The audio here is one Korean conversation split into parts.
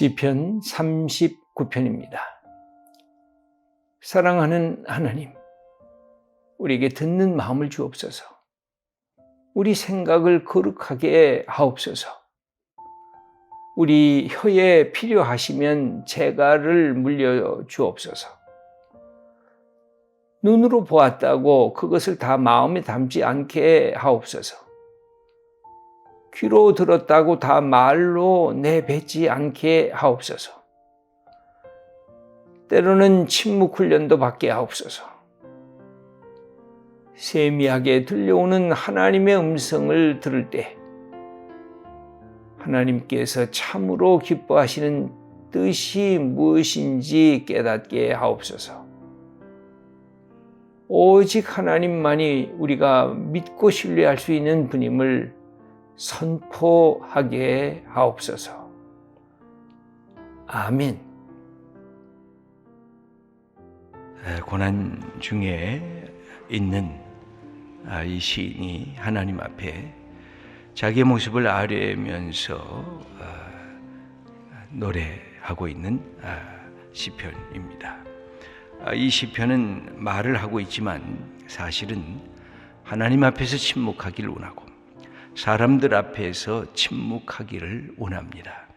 시편 39편입니다. 사랑하는 하나님, 우리에게 듣는 마음을 주옵소서. 우리 생각을 거룩하게 하옵소서. 우리 혀에 필요하시면 재갈을 물려 주옵소서. 눈으로 보았다고 그것을 다 마음에 담지 않게 하옵소서. 귀로 들었다고 다 말로 내뱉지 않게 하옵소서. 때로는 침묵 훈련도 받게 하옵소서. 세미하게 들려오는 하나님의 음성을 들을 때 하나님께서 참으로 기뻐하시는 뜻이 무엇인지 깨닫게 하옵소서. 오직 하나님만이 우리가 믿고 신뢰할 수 있는 분임을 선포하게 하옵소서. 아멘. 고난 중에 있는 이 시인이 하나님 앞에 자기의 모습을 아뢰면서 노래하고 있는 시편입니다. 이 시편은 말을 하고 있지만 사실은 하나님 앞에서 침묵하기를 원하고 사람들 앞에서 침묵하기를 원합니다.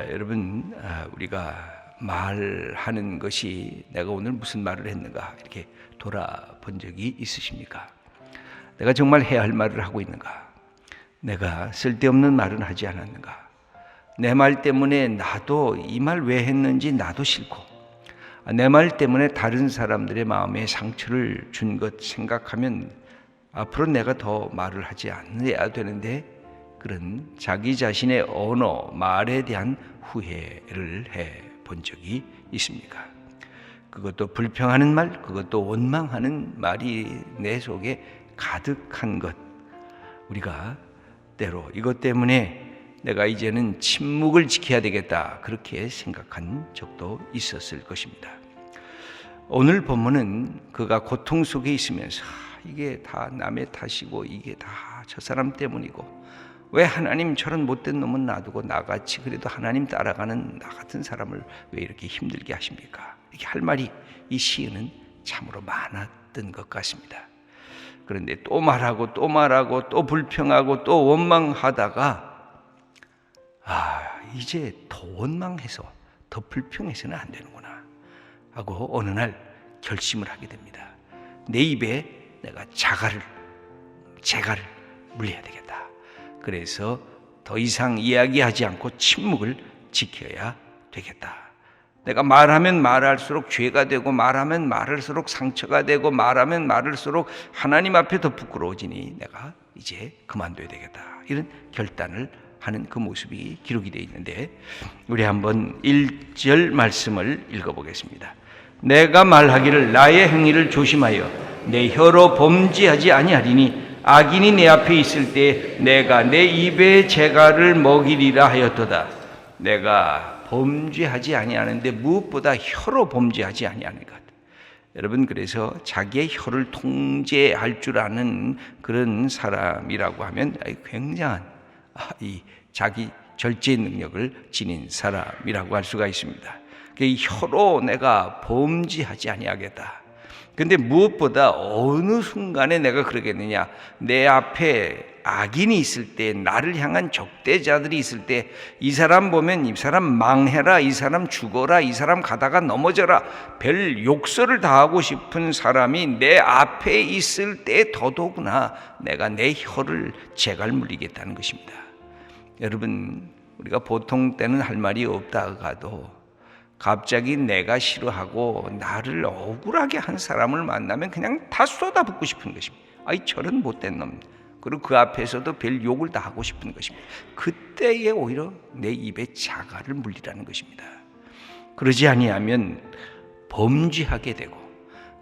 여러분, 우리가 말하는 것이 내가 오늘 무슨 말을 했는가 이렇게 돌아본 적이 있으십니까? 내가 정말 해야 할 말을 하고 있는가? 내가 쓸데없는 말은 하지 않았는가? 내 말 때문에 나도 이 말 왜 했는지 나도 싫고, 내 말 때문에 다른 사람들의 마음에 상처를 준 것 생각하면 앞으로 내가 더 말을 하지 않아야 되는데, 그런 자기 자신의 언어, 말에 대한 후회를 해 본 적이 있습니까? 그것도 불평하는 말, 그것도 원망하는 말이 내 속에 가득한 것, 우리가 때로 이것 때문에 내가 이제는 침묵을 지켜야 되겠다 그렇게 생각한 적도 있었을 것입니다. 오늘 본문은 그가 고통 속에 있으면서 이게 다 남의 탓이고 이게 다 저 사람 때문이고 왜 하나님 저런 못된 놈은 놔두고 나같이 그래도 하나님 따라가는 나 같은 사람을 왜 이렇게 힘들게 하십니까? 이렇게 할 말이 이 시인은 참으로 많았던 것 같습니다. 그런데 또 말하고 또 말하고 또 불평하고 또 원망하다가 이제 더 원망해서 더 불평해서는 안 되는구나 하고 어느 날 결심을 하게 됩니다. 내 입에 내가 재갈을 물려야 되겠다. 그래서 더 이상 이야기하지 않고 침묵을 지켜야 되겠다. 내가 말하면 말할수록 죄가 되고 말하면 말할수록 상처가 되고 말하면 말할수록 하나님 앞에 더 부끄러워지니 내가 이제 그만둬야 되겠다. 이런 결단을 하는 그 모습이 기록이 되어 있는데 우리 한번 1절 말씀을 읽어보겠습니다. 내가 말하기를 나의 행위를 조심하여 내 혀로 범죄하지 아니하리니 악인이 내 앞에 있을 때 내가 내 입에 재갈을 먹이리라 하였도다. 내가 범죄하지 아니하는데 무엇보다 혀로 범죄하지 아니하는 것. 여러분, 그래서 자기의 혀를 통제할 줄 아는 그런 사람이라고 하면 굉장한 이 자기 절제 능력을 지닌 사람이라고 할 수가 있습니다. 그 혀로 내가 범죄하지 아니하겠다. 근데 무엇보다 어느 순간에 내가 그러겠느냐? 내 앞에 악인이 있을 때, 나를 향한 적대자들이 있을 때, 이 사람 보면 이 사람 망해라, 이 사람 죽어라, 이 사람 가다가 넘어져라, 별 욕설을 다 하고 싶은 사람이 내 앞에 있을 때 더더구나 내가 내 혀를 재갈 물리겠다는 것입니다. 여러분, 우리가 보통 때는 할 말이 없다가도 갑자기 내가 싫어하고 나를 억울하게 한 사람을 만나면 그냥 다 쏟아붓고 싶은 것입니다. 저런 못된 놈. 그리고 그 앞에서도 별 욕을 다 하고 싶은 것입니다. 그때에 오히려 내 입에 재갈을 물리라는 것입니다. 그러지 아니하면 범죄하게 되고,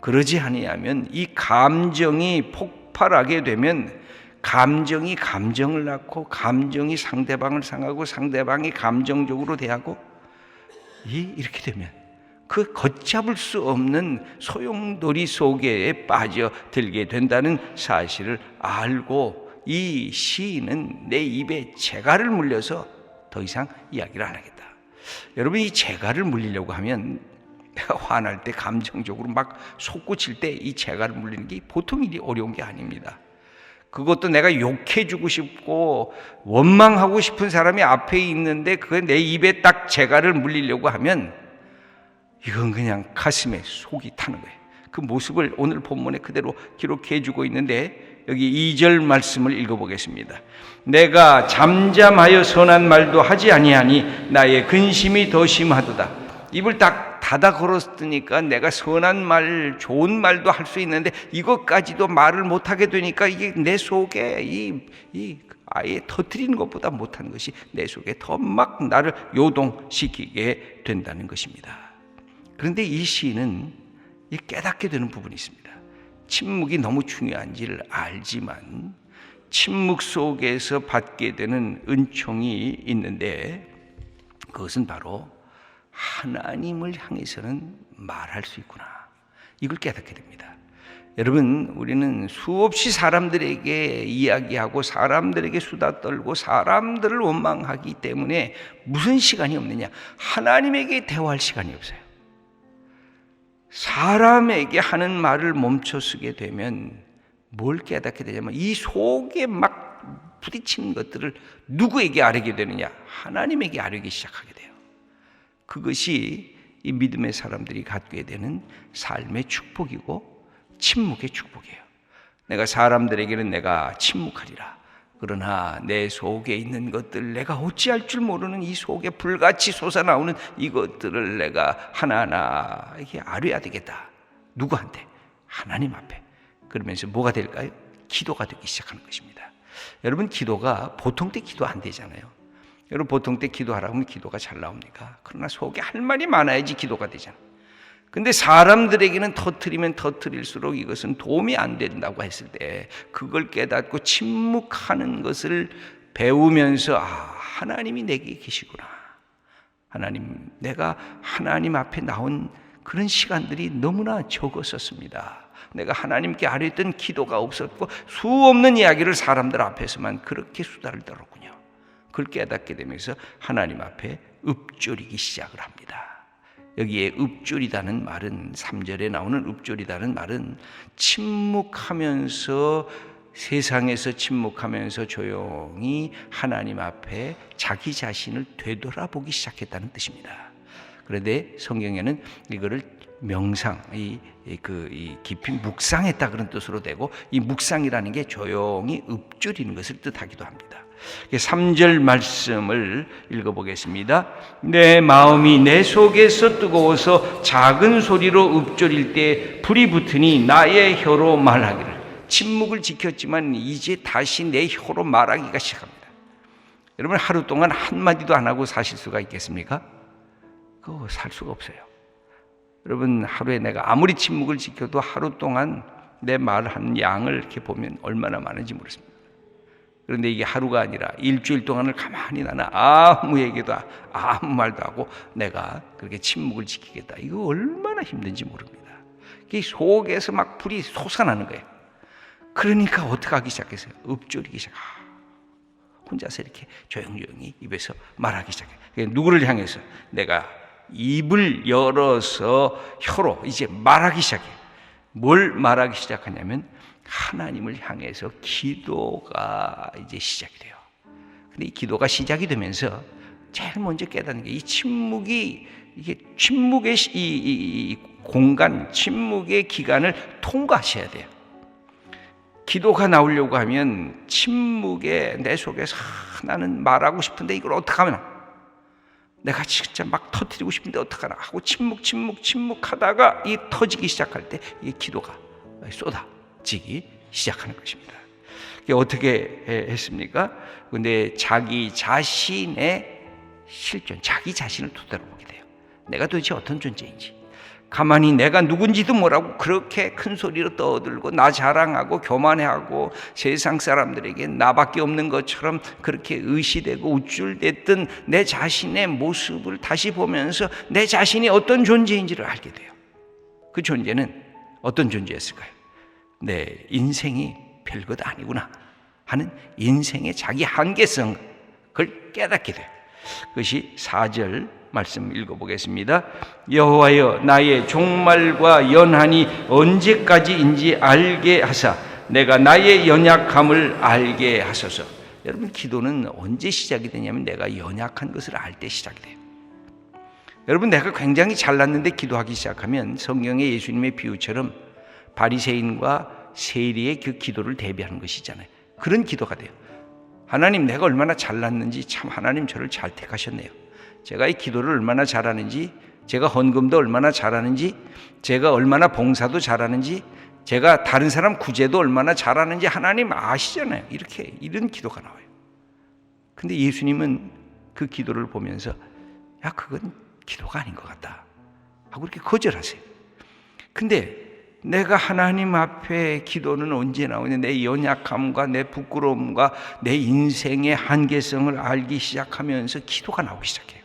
그러지 아니하면 이 감정이 폭발하게 되면 감정이 감정을 낳고 감정이 상대방을 상하고 상대방이 감정적으로 대하고 이렇게 되면 그 걷잡을 수 없는 소용돌이 속에 빠져들게 된다는 사실을 알고 이 시인은 내 입에 재갈을 물려서 더 이상 이야기를 안 하겠다. 여러분, 이 재갈을 물리려고 하면 내가 화날 때 감정적으로 막 솟구칠 때 이 재갈을 물리는 게 보통 일이 어려운 게 아닙니다. 그것도 내가 욕해주고 싶고 원망하고 싶은 사람이 앞에 있는데 그게 내 입에 딱 재갈을 물리려고 하면 이건 그냥 가슴에 속이 타는 거예요. 그 모습을 오늘 본문에 그대로 기록해주고 있는데 여기 2절 말씀을 읽어보겠습니다. 내가 잠잠하여 선한 말도 하지 아니하니 나의 근심이 더 심하도다. 입을 딱 닫아 걸었으니까 내가 선한 말, 좋은 말도 할 수 있는데 이것까지도 말을 못하게 되니까 이게 내 속에 아예 터뜨리는 것보다 못한 것이 내 속에 더 막 나를 요동시키게 된다는 것입니다. 그런데 이 시인은 깨닫게 되는 부분이 있습니다. 침묵이 너무 중요한지를 알지만 침묵 속에서 받게 되는 은총이 있는데 그것은 바로 하나님을 향해서는 말할 수 있구나, 이걸 깨닫게 됩니다. 여러분, 우리는 수없이 사람들에게 이야기하고 사람들에게 수다 떨고 사람들을 원망하기 때문에 무슨 시간이 없느냐? 하나님에게 대화할 시간이 없어요. 사람에게 하는 말을 멈춰 쓰게 되면 뭘 깨닫게 되냐면 이 속에 막 부딪히는 것들을 누구에게 아뢰게 되느냐? 하나님에게 아뢰기 시작하게 돼요. 그것이 이 믿음의 사람들이 갖게 되는 삶의 축복이고 침묵의 축복이에요. 내가 사람들에게는 내가 침묵하리라. 그러나 내 속에 있는 것들, 내가 어찌할 줄 모르는 이 속에 불같이 솟아나오는 이것들을 내가 하나하나 이렇게 아뢰야 되겠다. 누구한테? 하나님 앞에. 그러면서 뭐가 될까요? 기도가 되기 시작하는 것입니다. 여러분, 기도가 보통 때 기도 안 되잖아요. 여러분, 보통 때 기도하라고 하면 기도가 잘 나옵니까? 그러나 속에 할 말이 많아야지 기도가 되잖아요. 근데 사람들에게는 터뜨리면 터뜨릴수록 이것은 도움이 안 된다고 했을 때 그걸 깨닫고 침묵하는 것을 배우면서 하나님이 내게 계시구나. 하나님, 내가 하나님 앞에 나온 그런 시간들이 너무나 적었었습니다. 내가 하나님께 아뢰던 기도가 없었고 수없는 이야기를 사람들 앞에서만 그렇게 수다를 떨었군요. 그걸 깨닫게 되면서 하나님 앞에 읊조리기 시작을 합니다. 여기에 읊조리다는 말은 3절에 나오는 읊조리다는 말은 침묵하면서, 세상에서 침묵하면서 조용히 하나님 앞에 자기 자신을 되돌아보기 시작했다는 뜻입니다. 그런데 성경에는 이거를 명상, 깊이 묵상했다 그런 뜻으로 되고, 이 묵상이라는 게 조용히 읊조리는 것을 뜻하기도 합니다. 3절 말씀을 읽어보겠습니다. 내 마음이 내 속에서 뜨거워서 작은 소리로 읊조릴 때 불이 붙으니 나의 혀로 말하기를. 침묵을 지켰지만 이제 다시 내 혀로 말하기가 시작합니다. 여러분, 하루 동안 한마디도 안 하고 사실 수가 있겠습니까? 그거 살 수가 없어요. 여러분, 하루에 내가 아무리 침묵을 지켜도 하루 동안 내 말하는 양을 이렇게 보면 얼마나 많은지 모르겠습니다. 그런데 이게 하루가 아니라 일주일 동안을 가만히 나는 아무 얘기도 아무 말도 하고 내가 그렇게 침묵을 지키겠다. 이거 얼마나 힘든지 모릅니다. 이 속에서 막 불이 솟아나는 거예요. 그러니까 어떻게 하기 시작했어요? 읊조리기 시작. 혼자서 이렇게 조용조용히 입에서 말하기 시작해요. 누구를 향해서? 내가 입을 열어서 혀로 이제 말하기 시작해요. 뭘 말하기 시작하냐면 하나님을 향해서 기도가 이제 시작이 돼요. 근데 이 기도가 시작이 되면서 제일 먼저 깨닫는 게 이 침묵이, 이게 침묵의 이 공간, 침묵의 기간을 통과하셔야 돼요. 기도가 나오려고 하면 침묵에 내 속에서 나는 말하고 싶은데 이걸 어떻게 하면, 내가 진짜 막 터뜨리고 싶은데 어떡하나 하고 침묵하다가 이 터지기 시작할 때 이 기도가 쏟아지기 시작하는 것입니다. 이게 어떻게 했습니까? 근데 자기 자신의 실존, 자기 자신을 되돌아보게 돼요. 내가 도대체 어떤 존재인지, 가만히 내가 누군지도 모르고 그렇게 큰 소리로 떠들고 나 자랑하고 교만해하고 세상 사람들에게 나밖에 없는 것처럼 그렇게 의시되고 우쭐댔던 내 자신의 모습을 다시 보면서 내 자신이 어떤 존재인지를 알게 돼요. 그 존재는 어떤 존재였을까요? 내 인생이 별것 아니구나 하는 인생의 자기 한계성, 그걸 깨닫게 돼요. 그것이 4절 말씀 읽어보겠습니다. 여호와여 나의 종말과 연한이 언제까지인지 알게 하사 내가 나의 연약함을 알게 하소서. 여러분, 기도는 언제 시작이 되냐면 내가 연약한 것을 알 때 시작이 돼요. 여러분, 내가 굉장히 잘났는데 기도하기 시작하면 성경의 예수님의 비유처럼 바리새인과 세리의 그 기도를 대비하는 것이잖아요. 그런 기도가 돼요. 하나님, 내가 얼마나 잘났는지 참 하나님 저를 잘 택하셨네요. 제가 이 기도를 얼마나 잘하는지, 제가 헌금도 얼마나 잘하는지, 제가 얼마나 봉사도 잘하는지, 제가 다른 사람 구제도 얼마나 잘하는지 하나님 아시잖아요. 이런 기도가 나와요. 근데 예수님은 그 기도를 보면서 야, 그건 기도가 아닌 것 같다 하고 이렇게 거절하세요. 근데 내가 하나님 앞에 기도는 언제 나오냐? 내 연약함과 내 부끄러움과 내 인생의 한계성을 알기 시작하면서 기도가 나오기 시작해요.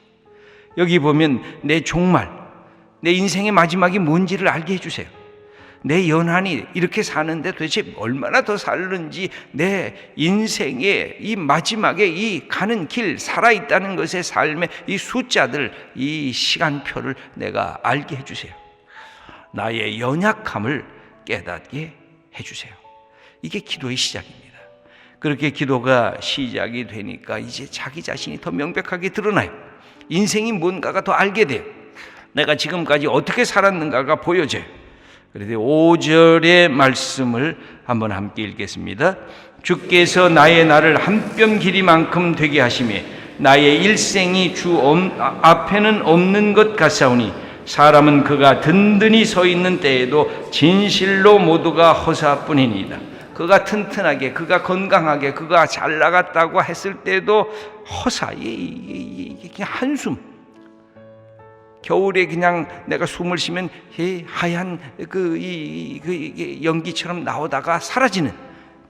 여기 보면 내 종말, 내 인생의 마지막이 뭔지를 알게 해주세요. 내 연한이 이렇게 사는데 도대체 얼마나 더 살는지, 내 인생의 이 마지막에 이 가는 길, 살아있다는 것의 삶의 이 숫자들, 이 시간표를 내가 알게 해주세요. 나의 연약함을 깨닫게 해주세요. 이게 기도의 시작입니다. 그렇게 기도가 시작이 되니까 이제 자기 자신이 더 명백하게 드러나요. 인생이 뭔가가 더 알게 돼요. 내가 지금까지 어떻게 살았는가가 보여져요. 그래서 5절의 말씀을 한번 함께 읽겠습니다. 주께서 나의 날을 한 뼘 길이만큼 되게 하시매 나의 일생이 주 앞에는 없는 것 같사오니 사람은 그가 든든히 서 있는 때에도 진실로 모두가 허사뿐이니이다. 그가 튼튼하게, 그가 건강하게, 그가 잘 나갔다고 했을 때도 허사, 이게 그냥 한숨. 겨울에 그냥 내가 숨을 쉬면 하얀 그 연기처럼 나오다가 사라지는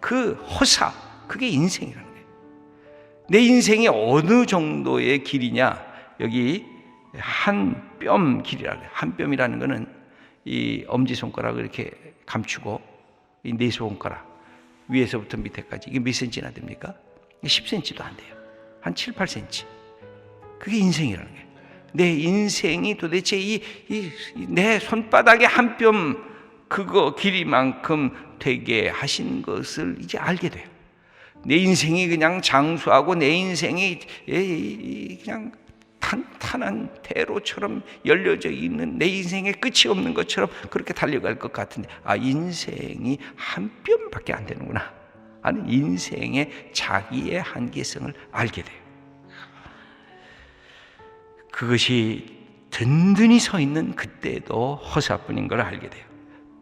그 허사, 그게 인생이라는 거예요. 내 인생이 어느 정도의 길이냐? 여기 한 뼘 길이라고 해요. 한 뼘이라는 거는 이 엄지손가락을 이렇게 감추고 이 네 손가락 위에서부터 밑에까지 이게 몇 센치나 됩니까? 10cm도 안 돼요. 한 7, 8cm. 그게 인생이라는 거예요. 내 인생이 도대체 내 손바닥에 한 뼘 그거 길이만큼 되게 하신 것을 이제 알게 돼요. 내 인생이 그냥 장수하고 내 인생이 그냥 탄탄한 대로처럼 열려져 있는 내 인생에 끝이 없는 것처럼 그렇게 달려갈 것 같은데, 인생이 한 뼘밖에 안 되는구나 하는 인생의 자기의 한계성을 알게 돼요. 그것이 든든히 서 있는 그때도 허사뿐인 걸 알게 돼요.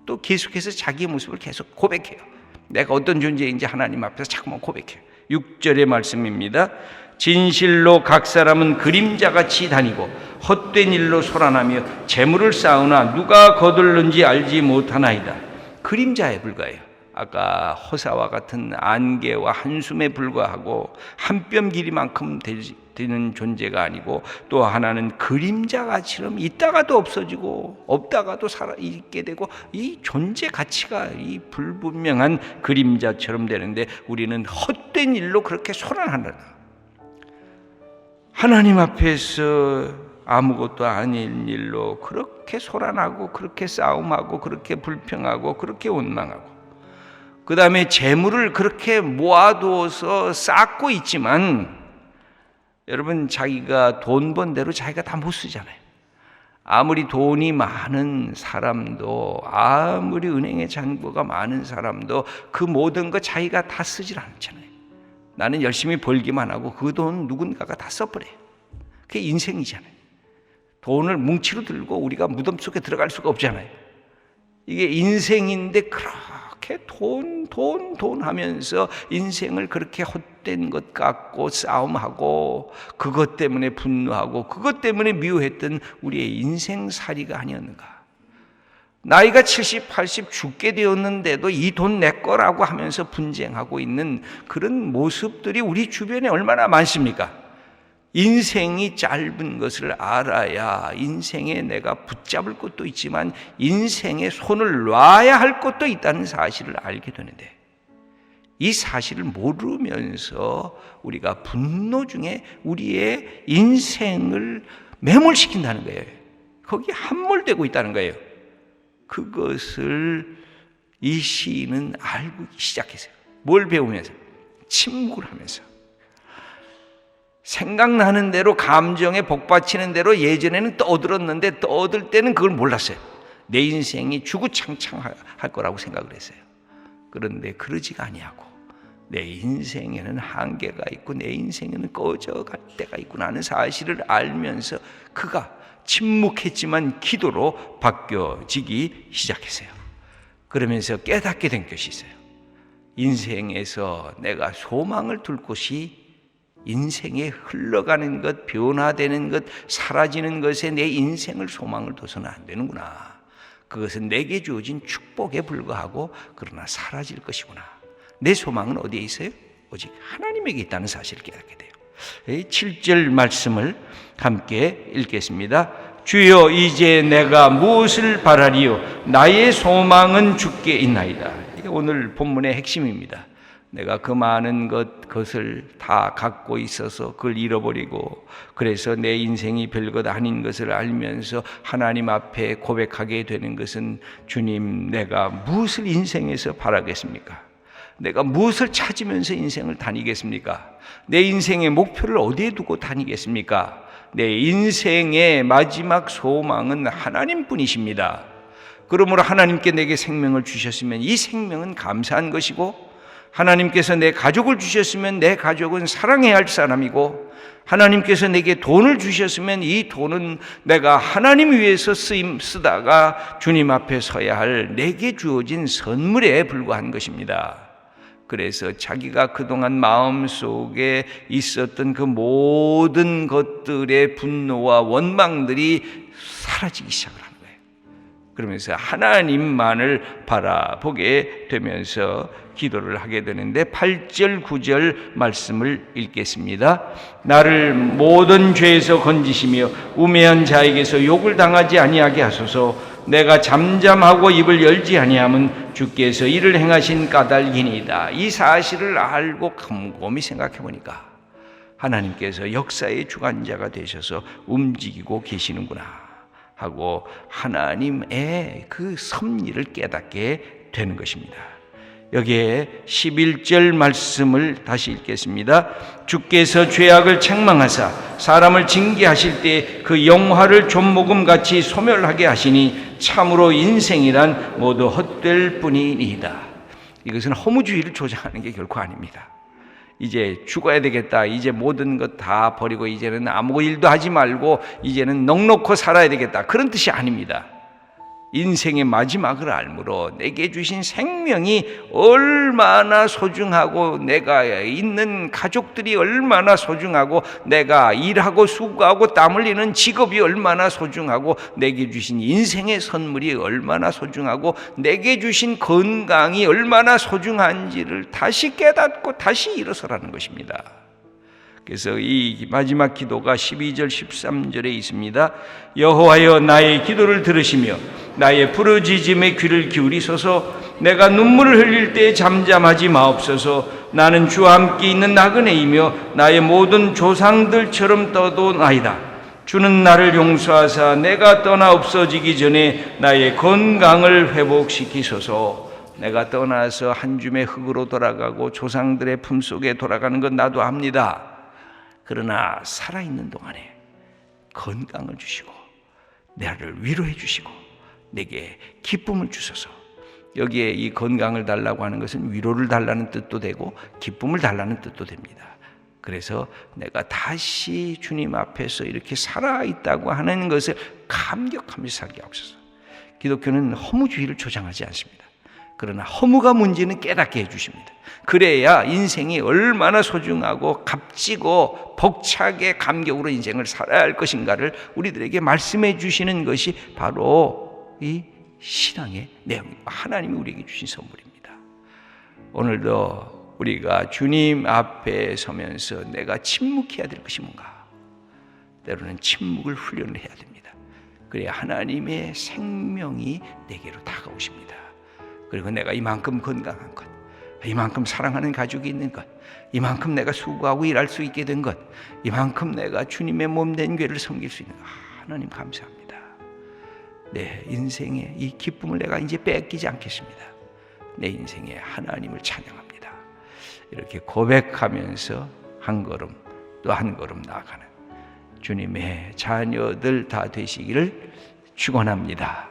또 계속해서 자기의 모습을 계속 고백해요. 내가 어떤 존재인지 하나님 앞에서 자꾸만 고백해요. 6절의 말씀입니다. 진실로 각 사람은 그림자같이 다니고 헛된 일로 소란하며 재물을 쌓으나 누가 거둘는지 알지 못하나이다. 그림자에 불과해요. 아까 허사와 같은 안개와 한숨에 불과하고 한 뼘 길이만큼 되는 존재가 아니고, 또 하나는 그림자같이럼 있다가도 없어지고 없다가도 살아있게 되고 이 존재 가치가 이 불분명한 그림자처럼 되는데, 우리는 헛된 일로 그렇게 소란한다. 하나님 앞에서 아무것도 아닌 일로 그렇게 소란하고 그렇게 싸움하고 그렇게 불평하고 그렇게 원망하고, 그 다음에 재물을 그렇게 모아두어서 쌓고 있지만, 여러분, 자기가 돈 번 대로 자기가 다 못 쓰잖아요. 아무리 돈이 많은 사람도, 아무리 은행에 잔고가 많은 사람도 그 모든 거 자기가 다 쓰질 않잖아요. 나는 열심히 벌기만 하고 그 돈 누군가가 다 써버려요. 그게 인생이잖아요. 돈을 뭉치로 들고 우리가 무덤 속에 들어갈 수가 없잖아요. 이게 인생인데 그렇게 돈 하면서 인생을 그렇게 헛된 것 같고 싸움하고 그것 때문에 분노하고 그것 때문에 미워했던 우리의 인생살이가 아니었는가. 나이가 70, 80 죽게 되었는데도 이 돈 내 거라고 하면서 분쟁하고 있는 그런 모습들이 우리 주변에 얼마나 많습니까? 인생이 짧은 것을 알아야 인생에 내가 붙잡을 것도 있지만 인생에 손을 놔야 할 것도 있다는 사실을 알게 되는데, 이 사실을 모르면서 우리가 분노 중에 우리의 인생을 매몰시킨다는 거예요. 거기에 함몰되고 있다는 거예요. 그것을 이 시인은 알고 시작했어요. 뭘 배우면서? 침묵을 하면서. 생각나는 대로 감정에 복받치는 대로 예전에는 떠들었는데 떠들 때는 그걸 몰랐어요. 내 인생이 주구장창할 거라고 생각을 했어요. 그런데 그러지가 아니하고 내 인생에는 한계가 있고 내 인생에는 꺼져갈 때가 있구나 하는 사실을 알면서 그가 침묵했지만 기도로 바뀌어지기 시작했어요. 그러면서 깨닫게 된 것이 있어요. 인생에서 내가 소망을 둘 곳이 인생에 흘러가는 것, 변화되는 것, 사라지는 것에 내 인생을 소망을 둬서는 안 되는구나. 그것은 내게 주어진 축복에 불과하고 그러나 사라질 것이구나. 내 소망은 어디에 있어요? 오직 하나님에게 있다는 사실을 깨닫게 돼요. 7절 말씀을 함께 읽겠습니다. 주여 이제 내가 무엇을 바라리요? 나의 소망은 주께 있나이다. 이게 오늘 본문의 핵심입니다. 내가 그 많은 그것을 다 갖고 있어서 그걸 잃어버리고 그래서 내 인생이 별것 아닌 것을 알면서 하나님 앞에 고백하게 되는 것은 주님, 내가 무엇을 인생에서 바라겠습니까? 내가 무엇을 찾으면서 인생을 다니겠습니까? 내 인생의 목표를 어디에 두고 다니겠습니까? 내 인생의 마지막 소망은 하나님뿐이십니다. 그러므로 하나님께 내게 생명을 주셨으면 이 생명은 감사한 것이고 하나님께서 내 가족을 주셨으면 내 가족은 사랑해야 할 사람이고 하나님께서 내게 돈을 주셨으면 이 돈은 내가 하나님 위해서 쓰다가 주님 앞에 서야 할 내게 주어진 선물에 불과한 것입니다. 그래서 자기가 그동안 마음속에 있었던 그 모든 것들의 분노와 원망들이 사라지기 시작을 하는 거예요. 그러면서 하나님만을 바라보게 되면서 기도를 하게 되는데 8절 9절 말씀을 읽겠습니다. 나를 모든 죄에서 건지시며 우매한 자에게서 욕을 당하지 아니하게 하소서. 내가 잠잠하고 입을 열지 아니함은 주께서 이를 행하신 까닭이니이다. 이 사실을 알고 곰곰이 생각해 보니까 하나님께서 역사의 주관자가 되셔서 움직이고 계시는구나 하고 하나님의 그 섭리를 깨닫게 되는 것입니다. 여기에 11절 말씀을 다시 읽겠습니다. 주께서 죄악을 책망하사 사람을 징계하실 때 그 영화를 좀목음같이 소멸하게 하시니 참으로 인생이란 모두 헛될 뿐이니이다. 이것은 허무주의를 조장하는 게 결코 아닙니다. 이제 죽어야 되겠다. 이제 모든 것 다 버리고 이제는 아무 일도 하지 말고 이제는 넋놓고 살아야 되겠다. 그런 뜻이 아닙니다. 인생의 마지막을 알므로 내게 주신 생명이 얼마나 소중하고 내가 있는 가족들이 얼마나 소중하고 내가 일하고 수고하고 땀 흘리는 직업이 얼마나 소중하고 내게 주신 인생의 선물이 얼마나 소중하고 내게 주신 건강이 얼마나 소중한지를 다시 깨닫고 다시 일어서라는 것입니다. 그래서 이 마지막 기도가 12절 13절에 있습니다. 여호와여 나의 기도를 들으시며 나의 부르짖음에 귀를 기울이소서. 내가 눈물을 흘릴 때 잠잠하지 마옵소서. 나는 주와 함께 있는 나그네이며 나의 모든 조상들처럼 떠도나이다. 주는 나를 용서하사 내가 떠나 없어지기 전에 나의 건강을 회복시키소서. 내가 떠나서 한 줌의 흙으로 돌아가고 조상들의 품속에 돌아가는 건 나도 압니다. 그러나 살아있는 동안에 건강을 주시고 나를 위로해 주시고 내게 기쁨을 주소서. 여기에 이 건강을 달라고 하는 것은 위로를 달라는 뜻도 되고 기쁨을 달라는 뜻도 됩니다. 그래서 내가 다시 주님 앞에서 이렇게 살아있다고 하는 것을 감격하면서 살게 하옵소서. 기독교는 허무주의를 조장하지 않습니다. 그러나 허무가 문제는 깨닫게 해주십니다. 그래야 인생이 얼마나 소중하고 값지고 벅차게 감격으로 인생을 살아야 할 것인가를 우리들에게 말씀해 주시는 것이 바로 이 신앙의 내용이고 하나님이 우리에게 주신 선물입니다. 오늘도 우리가 주님 앞에 서면서 내가 침묵해야 될 것이 뭔가? 때로는 침묵을 훈련을 해야 됩니다. 그래야 하나님의 생명이 내게로 다가오십니다. 그리고 내가 이만큼 건강한 것, 이만큼 사랑하는 가족이 있는 것, 이만큼 내가 수고하고 일할 수 있게 된 것, 이만큼 내가 주님의 몸된 교회를 섬길 수 있는 것, 하나님 감사합니다. 내 인생의 이 기쁨을 내가 이제 뺏기지 않겠습니다. 내 인생에 하나님을 찬양합니다. 이렇게 고백하면서 한 걸음 또 한 걸음 나아가는 주님의 자녀들 다 되시기를 축원합니다.